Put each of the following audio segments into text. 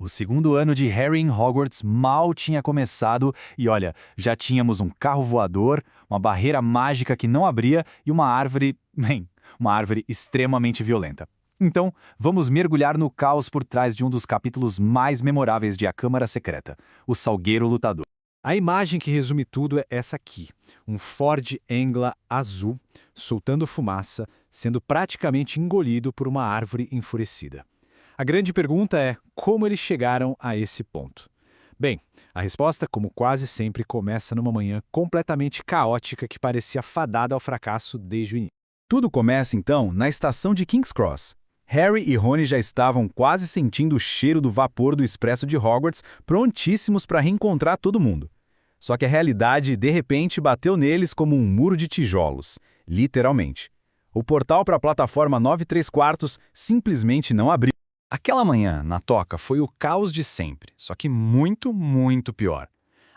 O segundo ano de Harry em Hogwarts mal tinha começado e olha, já tínhamos um carro voador, uma barreira mágica que não abria e uma árvore, uma árvore extremamente violenta. Então, vamos mergulhar no caos por trás de um dos capítulos mais memoráveis de A Câmara Secreta, o Salgueiro Lutador. A imagem que resume tudo é essa aqui, um Ford Anglia azul, soltando fumaça, sendo praticamente engolido por uma árvore enfurecida. A grande pergunta é como eles chegaram a esse ponto. Bem, a resposta, como quase sempre, começa numa manhã completamente caótica que parecia fadada ao fracasso desde o início. Tudo começa, então, na estação de King's Cross. Harry e Rony já estavam quase sentindo o cheiro do vapor do expresso de Hogwarts, prontíssimos para reencontrar todo mundo. Só que a realidade, de repente, bateu neles como um muro de tijolos, literalmente. O portal para a plataforma 9¾ simplesmente não abriu. Aquela manhã, na toca, foi o caos de sempre, só que muito, muito pior.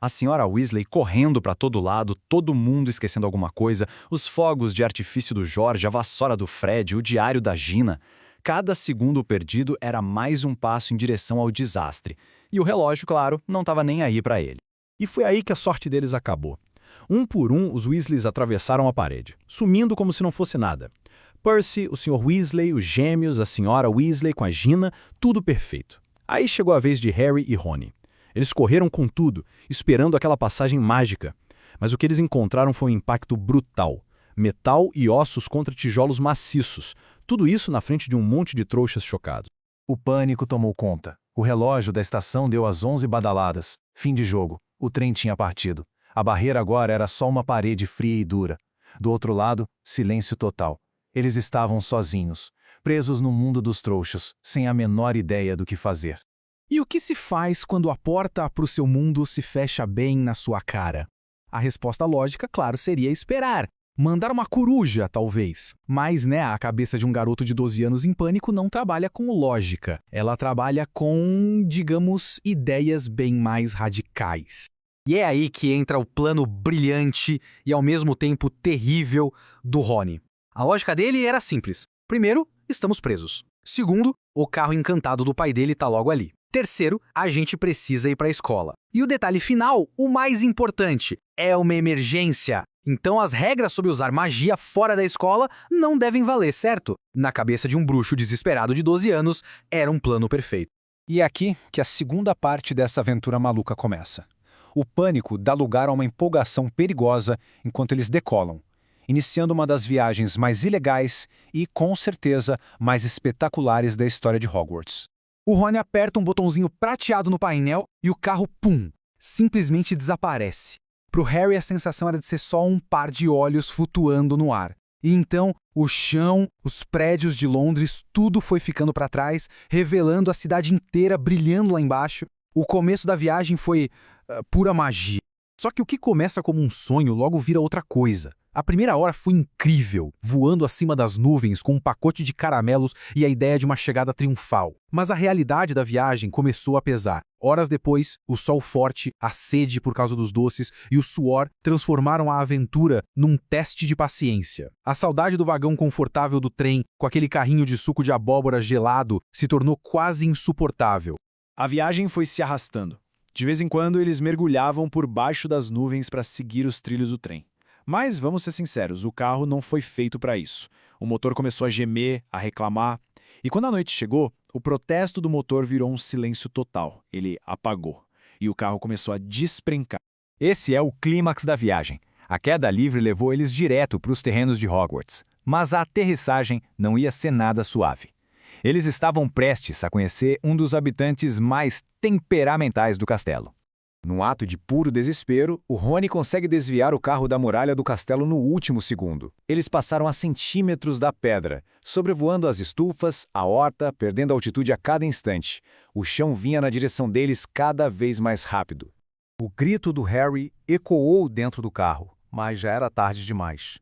A senhora Weasley correndo para todo lado, todo mundo esquecendo alguma coisa, os fogos de artifício do George, a vassoura do Fred, o diário da Gina. Cada segundo perdido era mais um passo em direção ao desastre. E o relógio, claro, não estava nem aí para ele. E foi aí que a sorte deles acabou. Um por um, os Weasleys atravessaram a parede, sumindo como se não fosse nada. Percy, o Sr. Weasley, os gêmeos, a senhora Weasley com a Gina, tudo perfeito. Aí chegou a vez de Harry e Rony. Eles correram com tudo, esperando aquela passagem mágica. Mas o que eles encontraram foi um impacto brutal. Metal e ossos contra tijolos maciços. Tudo isso na frente de um monte de trouxas chocados. O pânico tomou conta. O relógio da estação deu as 11 badaladas. Fim de jogo. O trem tinha partido. A barreira agora era só uma parede fria e dura. Do outro lado, silêncio total. Eles estavam sozinhos, presos no mundo dos trouxas, sem a menor ideia do que fazer. E o que se faz quando a porta para o seu mundo se fecha bem na sua cara? A resposta lógica, claro, seria esperar. Mandar uma coruja, talvez. Mas, a cabeça de um garoto de 12 anos em pânico não trabalha com lógica. Ela trabalha com, digamos, ideias bem mais radicais. E é aí que entra o plano brilhante e ao mesmo tempo terrível do Rony. A lógica dele era simples. Primeiro, estamos presos. Segundo, o carro encantado do pai dele está logo ali. Terceiro, a gente precisa ir para a escola. E o detalhe final, o mais importante, é uma emergência. Então as regras sobre usar magia fora da escola não devem valer, certo? Na cabeça de um bruxo desesperado de 12 anos, era um plano perfeito. E é aqui que a segunda parte dessa aventura maluca começa. O pânico dá lugar a uma empolgação perigosa enquanto eles decolam, iniciando uma das viagens mais ilegais e, com certeza, mais espetaculares da história de Hogwarts. O Rony aperta um botãozinho prateado no painel e o carro, pum, simplesmente desaparece. Pro Harry a sensação era de ser só um par de olhos flutuando no ar. E então, o chão, os prédios de Londres, tudo foi ficando para trás, revelando a cidade inteira brilhando lá embaixo. O começo da viagem foi pura magia. Só que o que começa como um sonho logo vira outra coisa. A primeira hora foi incrível, voando acima das nuvens com um pacote de caramelos e a ideia de uma chegada triunfal. Mas a realidade da viagem começou a pesar. Horas depois, o sol forte, a sede por causa dos doces e o suor transformaram a aventura num teste de paciência. A saudade do vagão confortável do trem, com aquele carrinho de suco de abóbora gelado, se tornou quase insuportável. A viagem foi se arrastando. De vez em quando, eles mergulhavam por baixo das nuvens para seguir os trilhos do trem. Mas, vamos ser sinceros, o carro não foi feito para isso. O motor começou a gemer, a reclamar. E quando a noite chegou, o protesto do motor virou um silêncio total. Ele apagou. E o carro começou a despencar. Esse é o clímax da viagem. A queda livre levou eles direto para os terrenos de Hogwarts. Mas a aterrissagem não ia ser nada suave. Eles estavam prestes a conhecer um dos habitantes mais temperamentais do castelo. Num ato de puro desespero, o Rony consegue desviar o carro da muralha do castelo no último segundo. Eles passaram a centímetros da pedra, sobrevoando as estufas, a horta, perdendo altitude a cada instante. O chão vinha na direção deles cada vez mais rápido. O grito do Harry ecoou dentro do carro, mas já era tarde demais.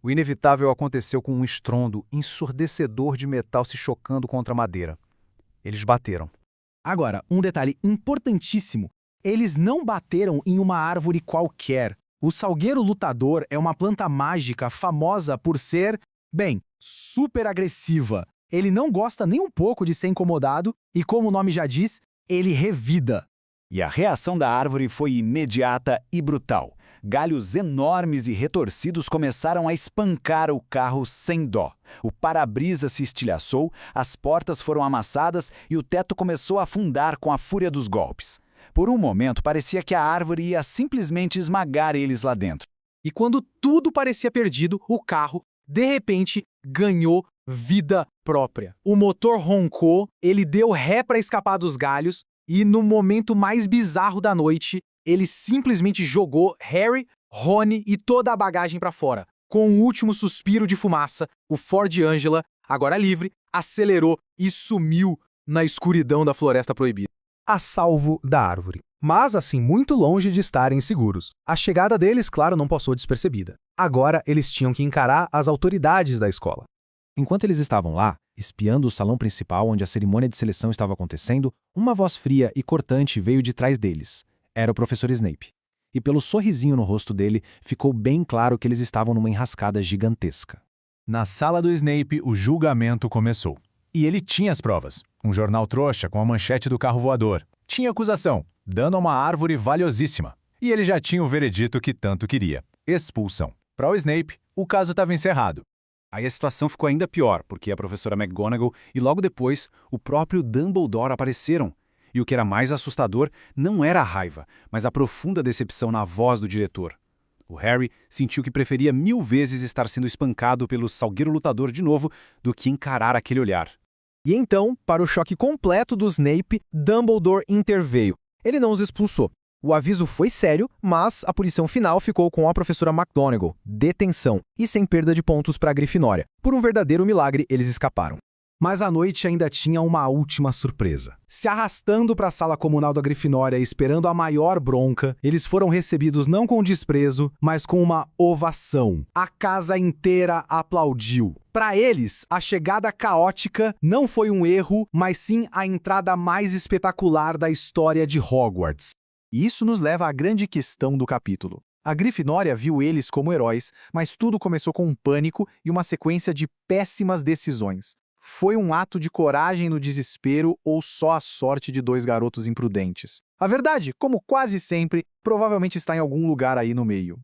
O inevitável aconteceu com um estrondo ensurdecedor de metal se chocando contra a madeira. Eles bateram. Agora, um detalhe importantíssimo. Eles não bateram em uma árvore qualquer. O salgueiro lutador é uma planta mágica famosa por ser, super agressiva. Ele não gosta nem um pouco de ser incomodado e, como o nome já diz, ele revida. E a reação da árvore foi imediata e brutal. Galhos enormes e retorcidos começaram a espancar o carro sem dó. O para-brisa se estilhaçou, as portas foram amassadas e o teto começou a afundar com a fúria dos golpes. Por um momento, parecia que a árvore ia simplesmente esmagar eles lá dentro. E quando tudo parecia perdido, o carro, de repente, ganhou vida própria. O motor roncou, ele deu ré para escapar dos galhos e, no momento mais bizarro da noite, ele simplesmente jogou Harry, Rony e toda a bagagem para fora. Com um último suspiro de fumaça, o Ford Angela, agora livre, acelerou e sumiu na escuridão da Floresta Proibida. A salvo da árvore. Mas, assim, muito longe de estarem seguros. A chegada deles, claro, não passou despercebida. Agora, eles tinham que encarar as autoridades da escola. Enquanto eles estavam lá, espiando o salão principal onde a cerimônia de seleção estava acontecendo, uma voz fria e cortante veio de trás deles. Era o professor Snape. E pelo sorrisinho no rosto dele, ficou bem claro que eles estavam numa enrascada gigantesca. Na sala do Snape, o julgamento começou. E ele tinha as provas. Um jornal trouxa com a manchete do carro voador. Tinha acusação, dano a uma árvore valiosíssima. E ele já tinha o veredito que tanto queria. Expulsão. Para o Snape, o caso estava encerrado. Aí a situação ficou ainda pior, porque a professora McGonagall e logo depois o próprio Dumbledore apareceram. E o que era mais assustador não era a raiva, mas a profunda decepção na voz do diretor. O Harry sentiu que preferia 1000 vezes estar sendo espancado pelo Salgueiro Lutador de novo do que encarar aquele olhar. E então, para o choque completo do Snape, Dumbledore interveio. Ele não os expulsou. O aviso foi sério, mas a punição final ficou com a professora McGonagall, detenção, e sem perda de pontos para a Grifinória. Por um verdadeiro milagre, eles escaparam. Mas a noite ainda tinha uma última surpresa. Se arrastando para a sala comunal da Grifinória, esperando a maior bronca, eles foram recebidos não com desprezo, mas com uma ovação. A casa inteira aplaudiu. Para eles, a chegada caótica não foi um erro, mas sim a entrada mais espetacular da história de Hogwarts. E isso nos leva à grande questão do capítulo. A Grifinória viu eles como heróis, mas tudo começou com um pânico e uma sequência de péssimas decisões. Foi um ato de coragem no desespero ou só a sorte de 2 garotos imprudentes? A verdade, como quase sempre, provavelmente está em algum lugar aí no meio.